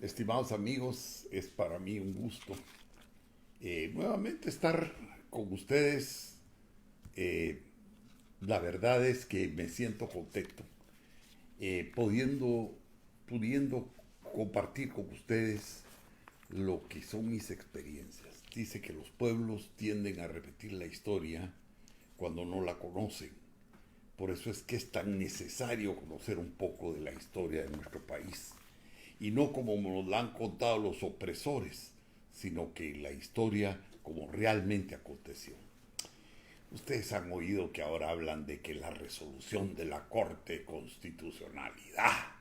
Estimados amigos, es para mí un gusto nuevamente estar con ustedes. Eh, la verdad es que me siento contento, eh, pudiendo, pudiendo compartir con ustedes lo que son mis experiencias. Dice que los pueblos tienden a repetir la historia cuando no la conocen. Por eso es que es tan necesario conocer un poco de la historia de nuestro país. Y no como nos la han contado los opresores, sino que la historia como realmente aconteció. Ustedes han oído que ahora hablan de que la resolución de la Corte de Constitucionalidad,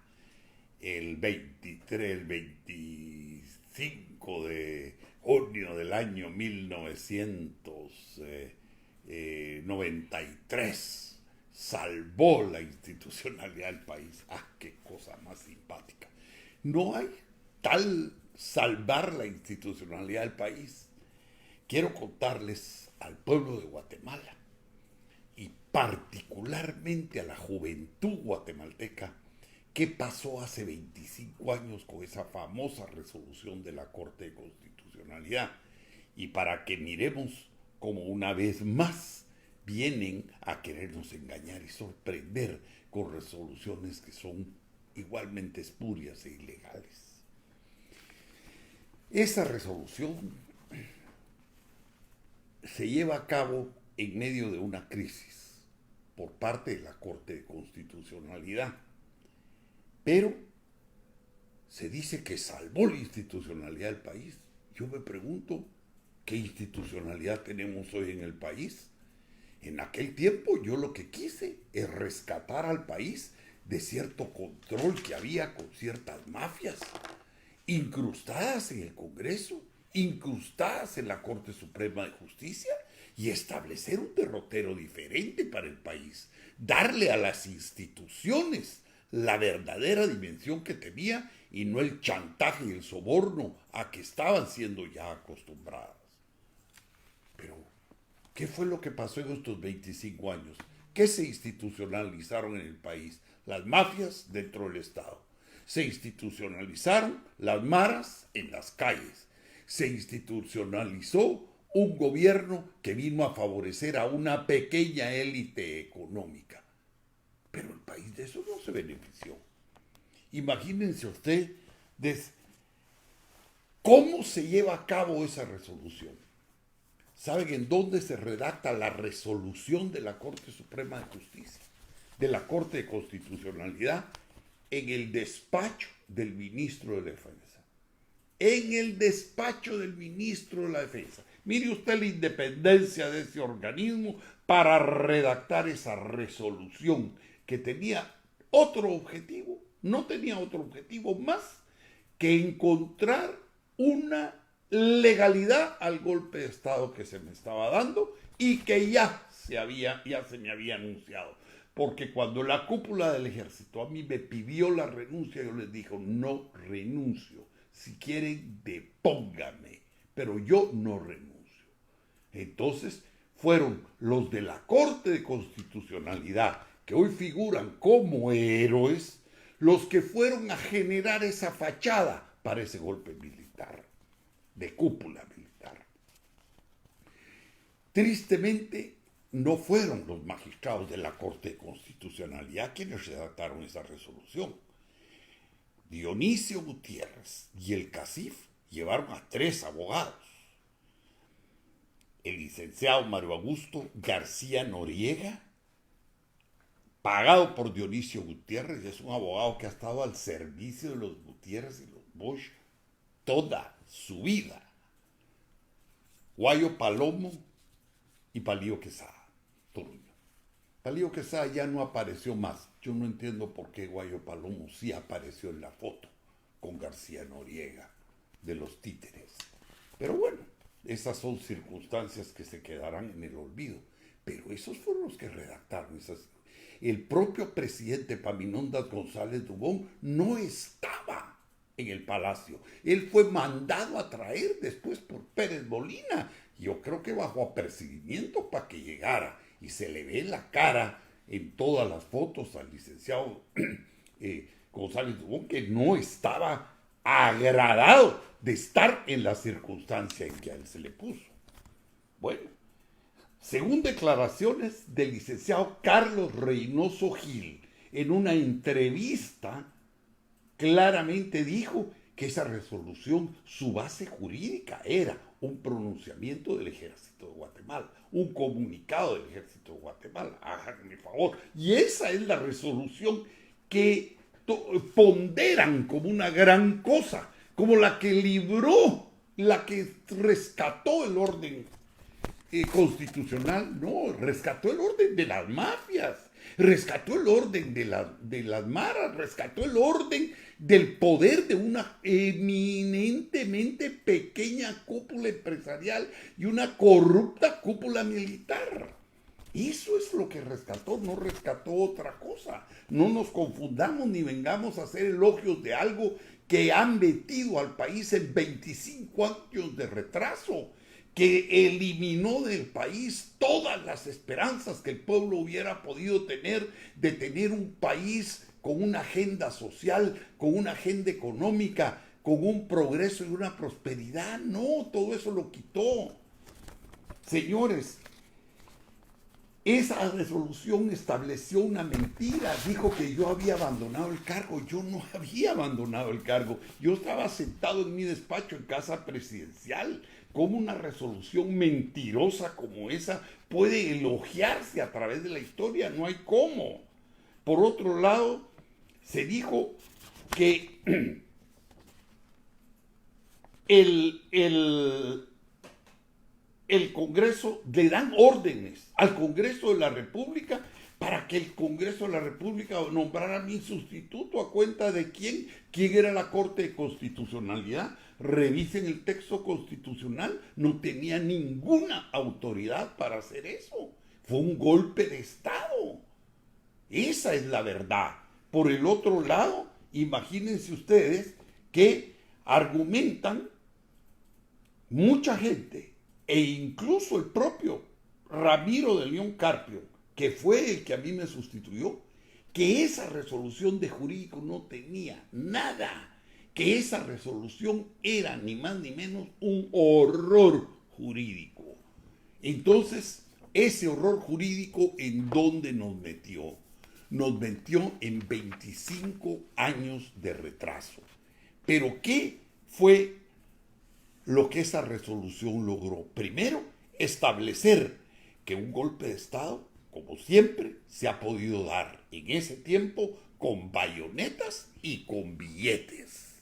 el 23, el 25 de junio del año 1993, salvó la institucionalidad del país. ¡Ah, qué cosa más simpática! No hay tal salvar la institucionalidad del país. Quiero contarles al pueblo de Guatemala y particularmente a la juventud guatemalteca qué pasó hace 25 años con esa famosa resolución de la Corte de Constitucionalidad y para que miremos cómo una vez más vienen a querernos engañar y sorprender con resoluciones que son igualmente espurias e ilegales. Esa resolución se lleva a cabo en medio de una crisis por parte de la Corte de Constitucionalidad, pero se dice que salvó la institucionalidad del país. Yo me pregunto, ¿qué institucionalidad tenemos hoy en el país? En aquel tiempo yo lo que quise es rescatar al país de cierto control que había con ciertas mafias incrustadas en el Congreso, incrustadas en la Corte Suprema de Justicia y establecer un derrotero diferente para el país, darle a las instituciones la verdadera dimensión que tenía y no el chantaje y el soborno a que estaban siendo ya acostumbradas. Pero, ¿qué fue lo que pasó en estos 25 años? ¿Qué se institucionalizaron en el país? Las mafias dentro del Estado. Se institucionalizaron las maras en las calles. Se institucionalizó un gobierno que vino a favorecer a una pequeña élite económica. Pero el país de eso no se benefició. Imagínense ustedes cómo se lleva a cabo esa resolución. ¿Saben en dónde se redacta la resolución de la Corte Suprema de Justicia? De la Corte de Constitucionalidad, en el despacho del ministro de Defensa. En el despacho del ministro de la Defensa. Mire usted la independencia de ese organismo para redactar esa resolución que tenía otro objetivo, no tenía otro objetivo más que encontrar una legalidad al golpe de Estado que se me estaba dando y que ya se me había anunciado. Porque cuando la cúpula del ejército a mí me pidió la renuncia, yo les dije, no renuncio. Si quieren, depónganme, pero yo no renuncio. Entonces, fueron los de la Corte de Constitucionalidad, que hoy figuran como héroes, los que fueron a generar esa fachada para ese golpe militar, de cúpula militar. Tristemente, no fueron los magistrados de la Corte de Constitucionalidad quienes redactaron esa resolución. Dionisio Gutiérrez y el CACIF llevaron a 3 abogados. El licenciado Mario Augusto García Noriega, pagado por Dionisio Gutiérrez, es un abogado que ha estado al servicio de los Gutiérrez y los Bosch toda su vida. Guayo Palomo y Palío Quesada, Toruño. Palío Quesada ya no apareció más. Yo no entiendo por qué Guayo Palomo sí apareció en la foto con García Noriega de los títeres. Pero bueno, esas son circunstancias que se quedarán en el olvido. Pero esos fueron los que redactaron esas. El propio presidente Paminondas González Dubón no estaba en el palacio. Él fue mandado a traer después por Pérez Molina. Yo creo que bajo apercibimiento para que llegara. Y se le ve la cara en todas las fotos al licenciado González Dubón que no estaba agradado de estar en la circunstancia en que a él se le puso. Bueno, según declaraciones del licenciado Carlos Reynoso Gil, en una entrevista, claramente dijo que esa resolución, su base jurídica era un pronunciamiento del Ejército de Guatemala, un comunicado del Ejército de Guatemala, háganme el favor. Y esa es la resolución que ponderan como una gran cosa, como la que libró, la que rescató el orden constitucional. No, rescató el orden de las mafias, rescató el orden de las maras, rescató el orden del poder de una eminentemente pequeña cúpula empresarial y una corrupta cúpula militar. Eso es lo que rescató, no rescató otra cosa. No nos confundamos ni vengamos a hacer elogios de algo que han metido al país en 25 años de retraso, que eliminó del país todas las esperanzas que el pueblo hubiera podido tener de tener un país con una agenda social, con una agenda económica, con un progreso y una prosperidad. No, todo eso lo quitó. Señores, esa resolución estableció una mentira. Dijo que yo había abandonado el cargo. Yo no había abandonado el cargo. Yo estaba sentado en mi despacho en Casa Presidencial. ¿Cómo una resolución mentirosa como esa puede elogiarse a través de la historia? No hay cómo. Por otro lado, se dijo que el Congreso le dan órdenes al Congreso de la República para que el Congreso de la República nombrara a mi sustituto. ¿A cuenta de quién? ¿Quién era la Corte de Constitucionalidad? Revisen el texto constitucional. No tenía ninguna autoridad para hacer eso. Fue un golpe de Estado. Esa es la verdad. Por el otro lado, imagínense ustedes que argumentan mucha gente, e incluso el propio Ramiro de León Carpio, que fue el que a mí me sustituyó, que esa resolución de jurídico no tenía nada, que esa resolución era ni más ni menos un horror jurídico. Entonces, ese horror jurídico, ¿en dónde nos metió? Nos metió en 25 años de retraso. Pero ¿qué fue lo que esa resolución logró? Primero, establecer que un golpe de Estado, como siempre, se ha podido dar en ese tiempo con bayonetas y con billetes.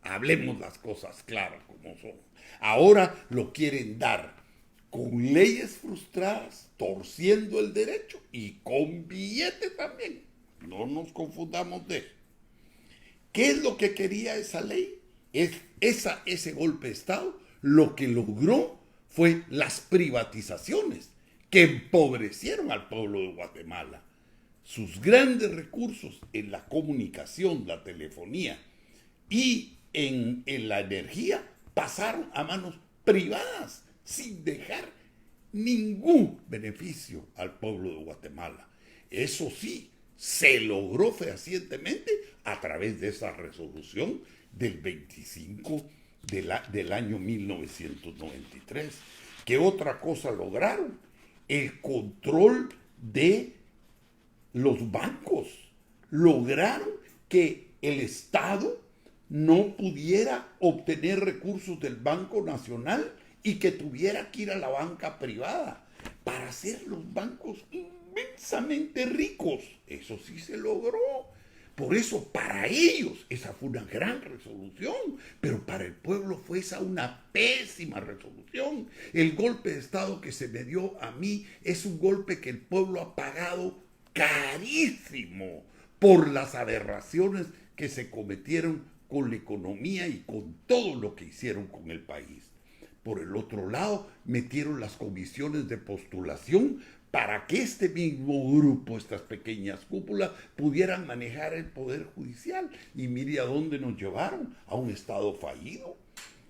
Hablemos las cosas claras como son. Ahora lo quieren dar con leyes frustradas, torciendo el derecho y con billetes también. No nos confundamos de eso. ¿Qué es lo que quería esa ley? Ese golpe de Estado lo que logró fue las privatizaciones que empobrecieron al pueblo de Guatemala. Sus grandes recursos en la comunicación, la telefonía y en la energía pasaron a manos privadas sin dejar ningún beneficio al pueblo de Guatemala. Eso sí, se logró fehacientemente a través de esa resolución del 25 del año 1993. ¿Qué otra cosa lograron? El control de los bancos. Lograron que el Estado no pudiera obtener recursos del Banco Nacional y que tuviera que ir a la banca privada para hacer los bancos inmensamente ricos. Eso sí se logró. Por eso, para ellos, esa fue una gran resolución, pero para el pueblo fue esa una pésima resolución. El golpe de Estado que se me dio a mí es un golpe que el pueblo ha pagado carísimo por las aberraciones que se cometieron con la economía y con todo lo que hicieron con el país. Por el otro lado, metieron las comisiones de postulación para que este mismo grupo, estas pequeñas cúpulas, pudieran manejar el poder judicial. Y mire a dónde nos llevaron, a un Estado fallido,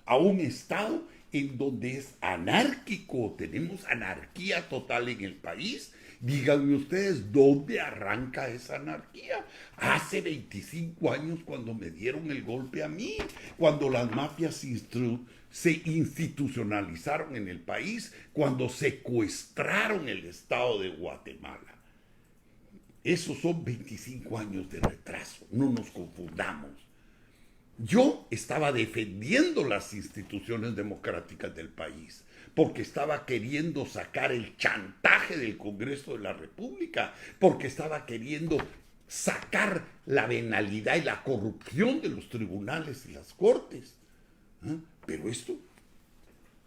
a un Estado en donde es anárquico, tenemos anarquía total en el país. Díganme ustedes, ¿dónde arranca esa anarquía? Hace 25 años cuando me dieron el golpe a mí, cuando las mafias se institucionalizaron en el país, cuando secuestraron el Estado de Guatemala. Esos son 25 años de retraso, no nos confundamos. Yo estaba defendiendo las instituciones democráticas del país, porque estaba queriendo sacar el chantaje del Congreso de la República, porque estaba queriendo sacar la venalidad y la corrupción de los tribunales y las cortes. Pero esto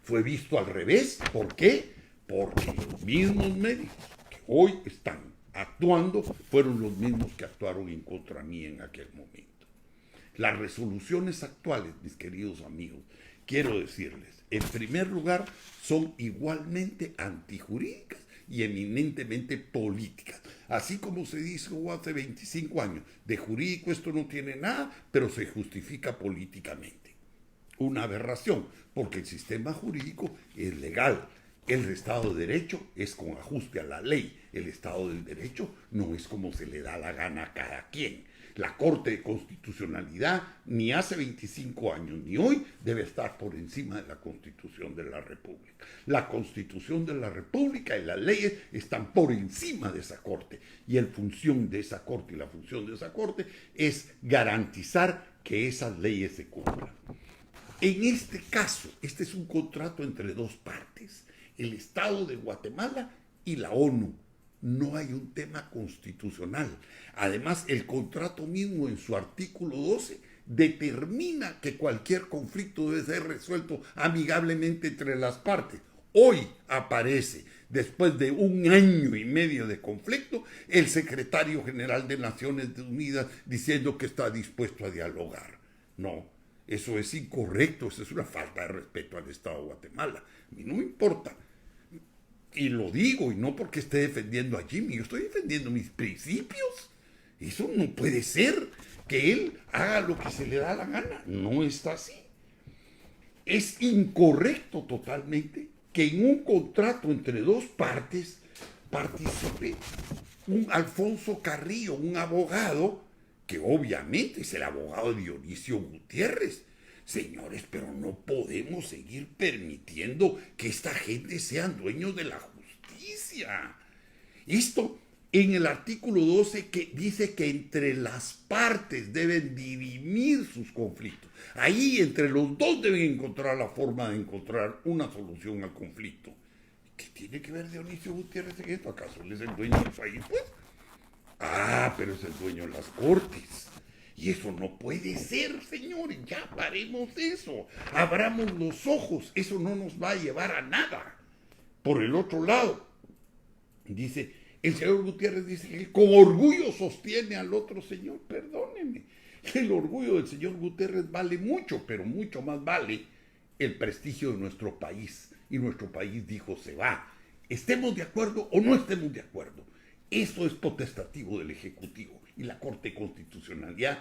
fue visto al revés. ¿Por qué? Porque los mismos médicos que hoy están actuando fueron los mismos que actuaron en contra mí en aquel momento. Las resoluciones actuales, mis queridos amigos, quiero decirles, en primer lugar, son igualmente antijurídicas y eminentemente políticas. Así como se dijo hace 25 años, de jurídico esto no tiene nada, pero se justifica políticamente. Una aberración, porque el sistema jurídico es legal. El Estado de Derecho es con ajuste a la ley. El Estado del Derecho no es como se le da la gana a cada quien. La Corte de Constitucionalidad ni hace 25 años ni hoy debe estar por encima de la Constitución de la República. La Constitución de la República y las leyes están por encima de esa Corte. Y la función de esa Corte es garantizar que esas leyes se cumplan. En este caso, este es un contrato entre dos partes, el Estado de Guatemala y la ONU. No hay un tema constitucional. Además, el contrato mismo en su artículo 12 determina que cualquier conflicto debe ser resuelto amigablemente entre las partes. Hoy aparece, después de 1 año y medio de conflicto, el secretario general de Naciones Unidas diciendo que está dispuesto a dialogar. No, eso es incorrecto, eso es una falta de respeto al Estado de Guatemala. A mí no me importa. Y lo digo, y no porque esté defendiendo a Jimmy, yo estoy defendiendo mis principios. Eso no puede ser, que él haga lo que se le da la gana. No está así. Es incorrecto totalmente que en un contrato entre dos partes participe un Alfonso Carrillo, un abogado, que obviamente es el abogado de Dionisio Gutiérrez. Señores, pero no podemos seguir permitiendo que esta gente sean dueños de la justicia. Esto en el artículo 12 que dice que entre las partes deben dirimir sus conflictos. Ahí entre los dos deben encontrar la forma de encontrar una solución al conflicto. ¿Qué tiene que ver Dionisio Gutiérrez en esto? ¿Acaso él es el dueño del país, pues? Ah, pero es el dueño de las cortes. Y eso no puede ser, señores, ya paremos eso, abramos los ojos, eso no nos va a llevar a nada. Por el otro lado, dice, el señor Gutiérrez dice que con orgullo sostiene al otro señor, perdónenme, el orgullo del señor Gutiérrez vale mucho, pero mucho más vale el prestigio de nuestro país. Y nuestro país dijo, se va, estemos de acuerdo o no estemos de acuerdo. Eso es potestativo del Ejecutivo. Y la Corte de Constitucionalidad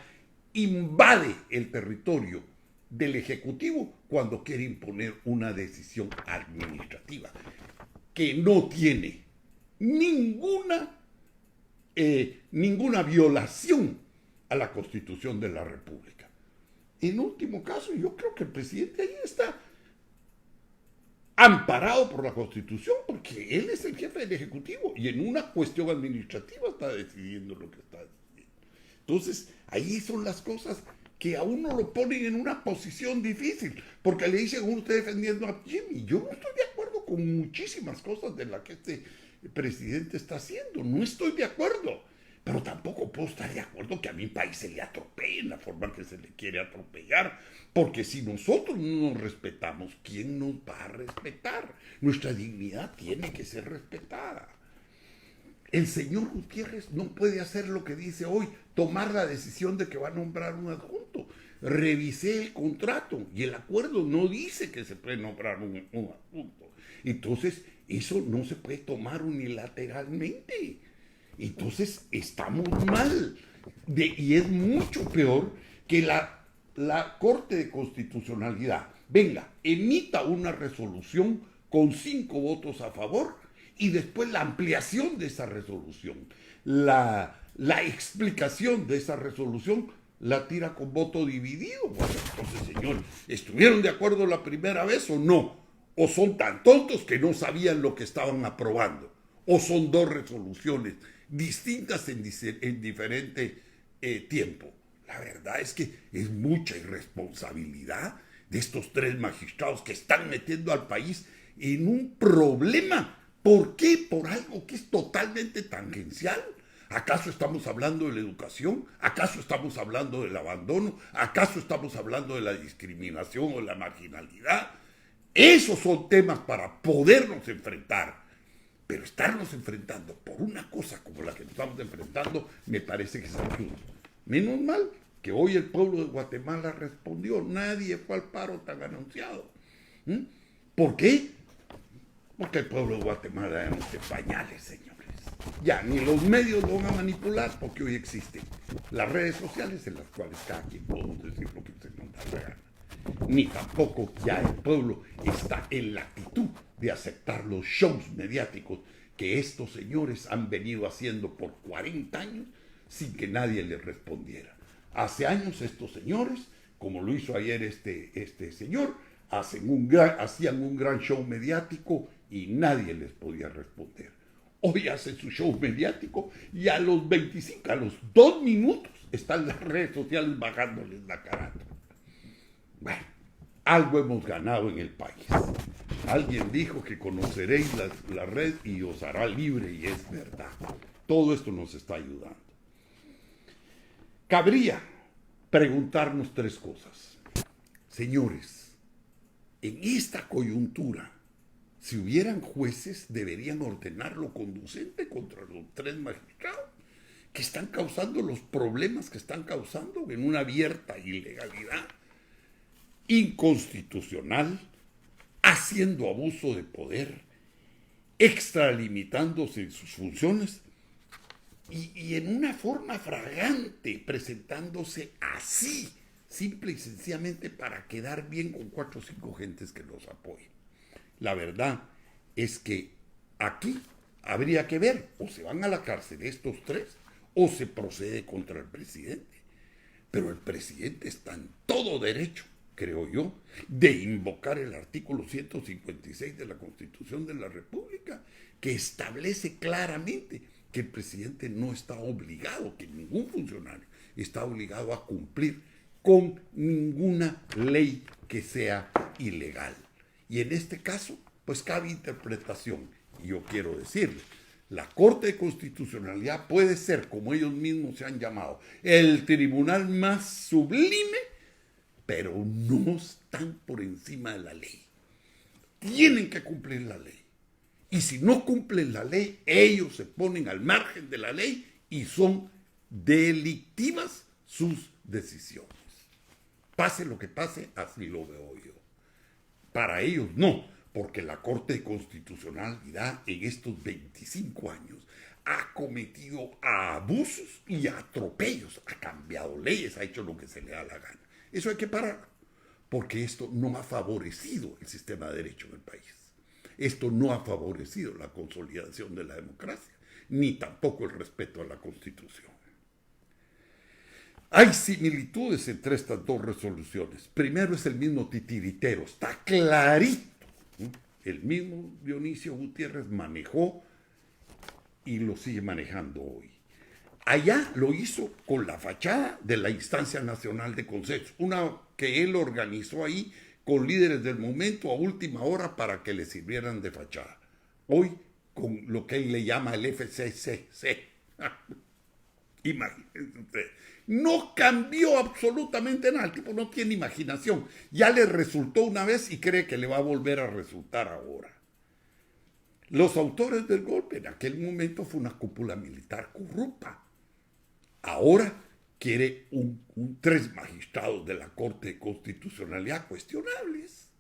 invade el territorio del Ejecutivo cuando quiere imponer una decisión administrativa que no tiene ninguna violación a la Constitución de la República. En último caso, yo creo que el presidente ahí está amparado por la Constitución, porque él es el jefe del Ejecutivo y en una cuestión administrativa está decidiendo lo que está decidiendo. Entonces, ahí son las cosas que a uno lo ponen en una posición difícil, porque le dicen a uno, usted defendiendo a Jimmy. Yo no estoy de acuerdo con muchísimas cosas de las que este presidente está haciendo, no estoy de acuerdo, pero tampoco puedo estar de acuerdo que a mi país se le atropelle en la forma que se le quiere atropellar, porque si nosotros no nos respetamos, ¿quién nos va a respetar? Nuestra dignidad tiene que ser respetada. El señor Gutiérrez no puede hacer lo que dice hoy, tomar la decisión de que va a nombrar un adjunto. Revisé el contrato y el acuerdo no dice que se puede nombrar un adjunto. Entonces, eso no se puede tomar unilateralmente. Entonces, estamos mal. Y es mucho peor que la la Corte de Constitucionalidad venga, emita una resolución con 5 votos a favor y después la ampliación de esa resolución, la explicación de esa resolución la tira con voto dividido. Bueno, entonces, señores, ¿estuvieron de acuerdo la primera vez o no? ¿O son tan tontos que no sabían lo que estaban aprobando? ¿O son dos resoluciones distintas en diferente tiempo? La verdad es que es mucha irresponsabilidad de estos 3 magistrados que están metiendo al país en un problema. ¿Por qué? Por algo que es totalmente tangencial. ¿Acaso estamos hablando de la educación? ¿Acaso estamos hablando del abandono? ¿Acaso estamos hablando de la discriminación o la marginalidad? Esos son temas para podernos enfrentar. Pero estarnos enfrentando por una cosa como la que nos estamos enfrentando me parece que es absurdo. Menos mal que hoy el pueblo de Guatemala respondió. Nadie fue al paro tan anunciado. ¿Por qué? Porque el pueblo de Guatemala ya no de pañales, señores. Ya, ni los medios lo van a manipular porque hoy existen las redes sociales en las cuales cada quien podemos decir lo que se nos da la gana. Ni tampoco ya el pueblo está en la actitud de aceptar los shows mediáticos que estos señores han venido haciendo por 40 años sin que nadie les respondiera. Hace años estos señores, como lo hizo ayer este señor, hacían un gran show mediático y nadie les podía responder. Hoy hacen su show mediático y a los 2 minutos están las redes sociales bajándoles la carátula. Bueno, algo hemos ganado en el país. Alguien dijo que conoceréis la red y os hará libre, y es verdad. Todo esto nos está ayudando. Cabría preguntarnos 3 cosas. Señores, en esta coyuntura, si hubieran jueces, deberían ordenar lo conducente contra los 3 magistrados que están causando los problemas que están causando en una abierta ilegalidad, inconstitucional, haciendo abuso de poder, extralimitándose en sus funciones y en una forma fragante, presentándose así, simple y sencillamente para quedar bien con 4 o 5 gentes que los apoyen. La verdad es que aquí habría que ver, o se van a la cárcel estos 3, o se procede contra el presidente. Pero el presidente está en todo derecho, creo yo, de invocar el artículo 156 de la Constitución de la República, que establece claramente que el presidente no está obligado, que ningún funcionario está obligado a cumplir con ninguna ley que sea ilegal. Y en este caso, pues cabe interpretación. Y yo quiero decirle, la Corte de Constitucionalidad puede ser, como ellos mismos se han llamado, el tribunal más sublime, pero no están por encima de la ley. Tienen que cumplir la ley. Y si no cumplen la ley, ellos se ponen al margen de la ley y son delictivas sus decisiones. Pase lo que pase, así lo veo yo. Para ellos no, porque la Corte de Constitucionalidad en estos 25 años ha cometido abusos y atropellos, ha cambiado leyes, ha hecho lo que se le da la gana. Eso hay que parar, porque esto no ha favorecido el sistema de derecho en el país. Esto no ha favorecido la consolidación de la democracia, ni tampoco el respeto a la Constitución. Hay similitudes entre estas 2 resoluciones. Primero es el mismo titiritero, está clarito. El mismo Dionisio Gutiérrez manejó y lo sigue manejando hoy. Allá lo hizo con la fachada de la Instancia Nacional de Consenso, una que él organizó ahí con líderes del momento a última hora para que le sirvieran de fachada. Hoy con lo que él le llama el FCCC. Imagínense ustedes. No cambió absolutamente nada. El tipo no tiene imaginación. Ya le resultó una vez y cree que le va a volver a resultar ahora. Los autores del golpe en aquel momento fue una cúpula militar corrupta. Ahora quiere 3 magistrados de la Corte de Constitucionalidad cuestionables.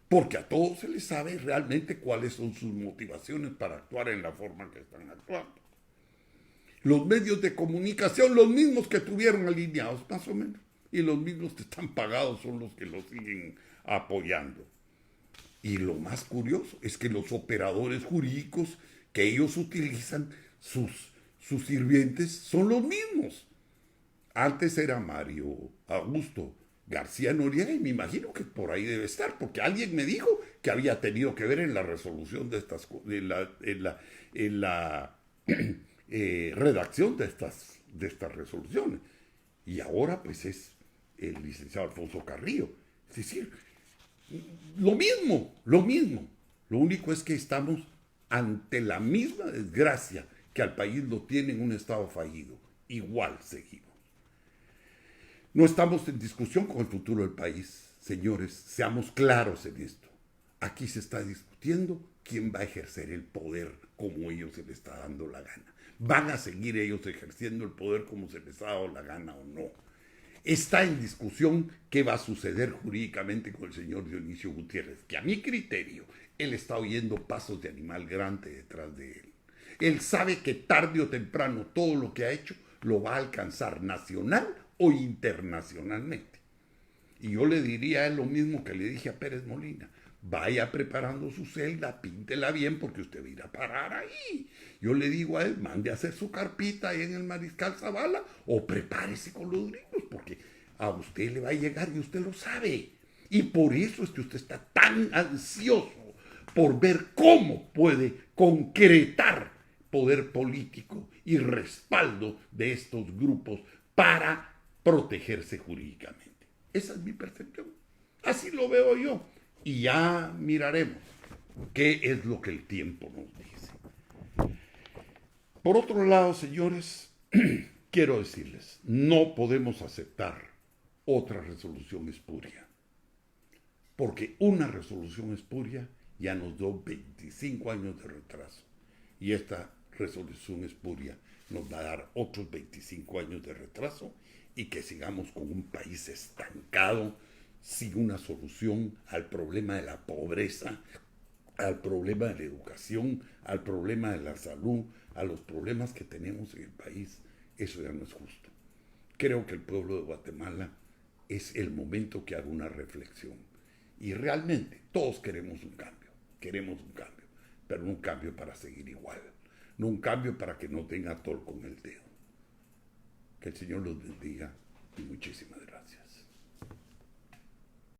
Porque a todos se les sabe realmente cuáles son sus motivaciones para actuar en la forma que están actuando. Los medios de comunicación, los mismos que tuvieron alineados, más o menos. y los mismos que están pagados son los que lo siguen apoyando. Y lo más curioso es que los operadores jurídicos que ellos utilizan, sus sirvientes, son los mismos. Antes era Mario Augusto García Noriega y me imagino que por ahí debe estar, porque alguien me dijo que había tenido que ver en la resolución de estas, en la redacción de estas resoluciones. Y ahora pues es el licenciado Alfonso Carrillo. Es decir, lo mismo, lo mismo. Lo único es que estamos ante la misma desgracia que al país lo tiene en un estado fallido. Igual seguimos. No estamos en discusión con el futuro del país, señores, seamos claros en esto. Aquí se está discutiendo quién va a ejercer el poder como ellos se les está dando la gana. ¿Van a seguir ellos ejerciendo el poder como se les ha dado la gana o no? Está en discusión qué va a suceder jurídicamente con el señor Dionisio Gutiérrez, que a mi criterio, él está oyendo pasos de animal grande detrás de él. Él sabe que tarde o temprano todo lo que ha hecho lo va a alcanzar nacional o internacionalmente. Y yo le diría a él lo mismo que le dije a Pérez Molina. Vaya preparando su celda, píntela bien porque usted va a ir a parar ahí. Yo le digo a él, mande a hacer su carpita ahí en el Mariscal Zavala o prepárese con los gringos porque a usted le va a llegar y usted lo sabe. Y por eso es que usted está tan ansioso por ver cómo puede concretar poder político y respaldo de estos grupos para protegerse jurídicamente. Esa es mi percepción. Así lo veo yo. Y ya miraremos qué es lo que el tiempo nos dice. Por otro lado, señores, quiero decirles, no podemos aceptar otra resolución espuria. Porque una resolución espuria ya nos dio 25 años de retraso. Y esta resolución espuria nos va a dar otros 25 años de retraso y que sigamos con un país estancado, sin una solución al problema de la pobreza, al problema de la educación, al problema de la salud, a los problemas que tenemos en el país. Eso ya no es justo. Creo que el pueblo de Guatemala es el momento que haga una reflexión. Y realmente todos queremos un cambio, pero no un cambio para seguir igual, no un cambio para que no tenga atol con el dedo. Que el Señor los bendiga y muchísimas gracias.